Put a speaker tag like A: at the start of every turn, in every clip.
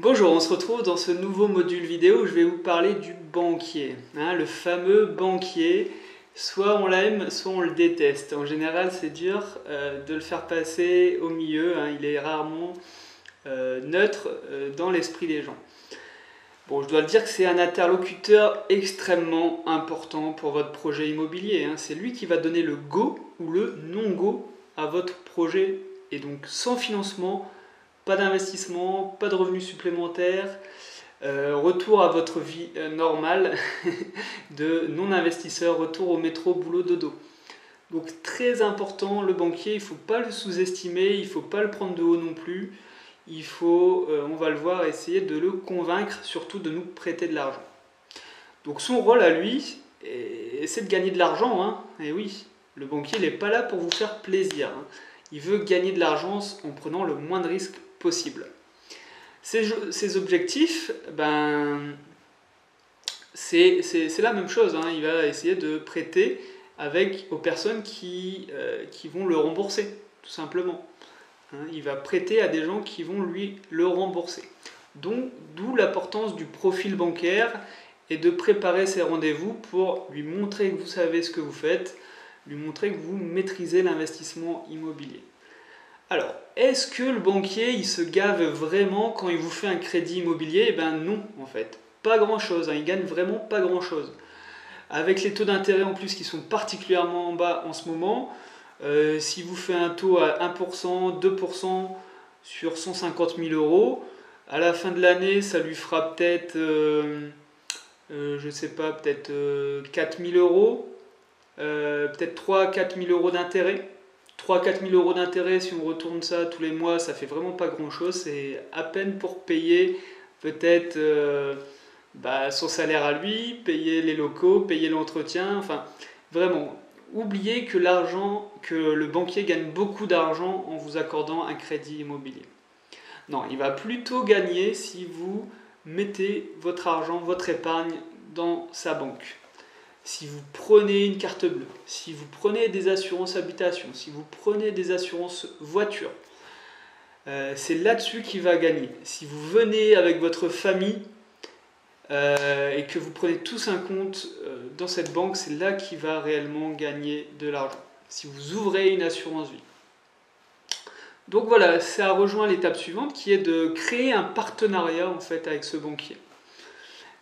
A: Bonjour, on se retrouve dans ce nouveau module vidéo où je vais vous parler du banquier, le fameux banquier. Soit on l'aime, soit on le déteste. En général, c'est dur de le faire passer au milieu, il est rarement neutre dans l'esprit des gens. Bon, je dois le dire que c'est un interlocuteur extrêmement important pour votre projet immobilier. C'est lui qui va donner le go ou le non-go à votre projet. Et donc sans financement, pas d'investissement, pas de revenus supplémentaires, retour à votre vie normale de non-investisseur, retour au métro, boulot, dodo. Donc très important, le banquier, il ne faut pas le sous-estimer, il ne faut pas le prendre de haut non plus. Il faut, on va le voir, essayer de le convaincre, surtout de nous prêter de l'argent. Donc son rôle à lui, c'est de gagner de l'argent. Et oui, le banquier n'est pas là pour vous faire plaisir. Il veut gagner de l'argent en prenant le moins de risques possible. Ses objectifs, c'est la même chose. Il va essayer de prêter aux personnes qui vont le rembourser, tout simplement. Il va prêter à des gens qui vont lui le rembourser. Donc, d'où l'importance du profil bancaire et de préparer ses rendez-vous pour lui montrer que vous savez ce que vous faites, lui montrer que vous maîtrisez l'investissement immobilier. Alors, est-ce que le banquier il se gave vraiment quand il vous fait un crédit immobilier? Eh bien non, en fait. Pas grand-chose, il gagne vraiment pas grand-chose. Avec les taux d'intérêt en plus qui sont particulièrement bas en ce moment, si vous faites un taux à 1%, 2% sur 150 000 euros, à la fin de l'année, ça lui fera peut-être, je sais pas, peut-être 4 000 euros, peut-être 3 à 4 000 euros d'intérêt. 3 à 4 000 euros d'intérêt, si on retourne ça tous les mois, ça fait vraiment pas grand-chose. C'est à peine pour payer peut-être son salaire à lui, payer les locaux, payer l'entretien, enfin vraiment. Oubliez que le banquier gagne beaucoup d'argent en vous accordant un crédit immobilier. Non, il va plutôt gagner si vous mettez votre argent, votre épargne dans sa banque. Si vous prenez une carte bleue, si vous prenez des assurances habitation, si vous prenez des assurances voiture, c'est là-dessus qu'il va gagner. Si vous venez avec votre famille et que vous prenez tous un compte dans cette banque, c'est là qu'il va réellement gagner de l'argent. Si vous ouvrez une assurance vie. Donc voilà, ça rejoint l'étape suivante qui est de créer un partenariat en fait avec ce banquier.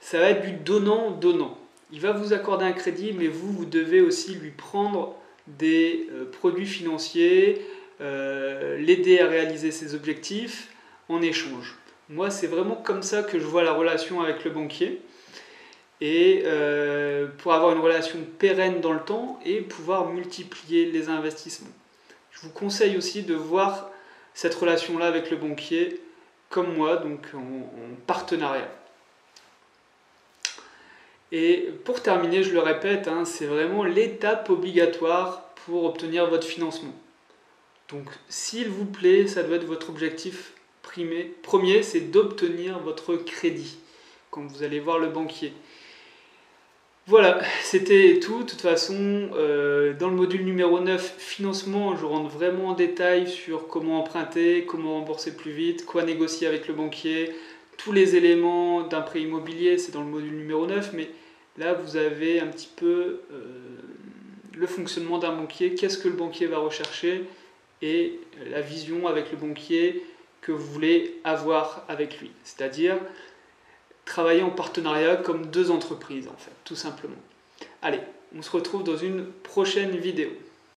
A: Ça va être du donnant-donnant. Il va vous accorder un crédit, mais vous devez aussi lui prendre des produits financiers, l'aider à réaliser ses objectifs en échange. Moi, c'est vraiment comme ça que je vois la relation avec le banquier. Et pour avoir une relation pérenne dans le temps et pouvoir multiplier les investissements. Je vous conseille aussi de voir cette relation-là avec le banquier comme moi, donc en partenariat. Et pour terminer, je le répète, c'est vraiment l'étape obligatoire pour obtenir votre financement. Donc, s'il vous plaît, ça doit être votre objectif premier, c'est d'obtenir votre crédit quand vous allez voir le banquier. Voilà, c'était tout. De toute façon, dans le module numéro 9, financement, je rentre vraiment en détail sur comment emprunter, comment rembourser plus vite, quoi négocier avec le banquier, tous les éléments d'un prêt immobilier, c'est dans le module numéro 9, mais là vous avez un petit peu le fonctionnement d'un banquier, qu'est-ce que le banquier va rechercher et la vision avec le banquier que vous voulez avoir avec lui. C'est-à-dire travailler en partenariat comme deux entreprises en fait, tout simplement. Allez, on se retrouve dans une prochaine vidéo.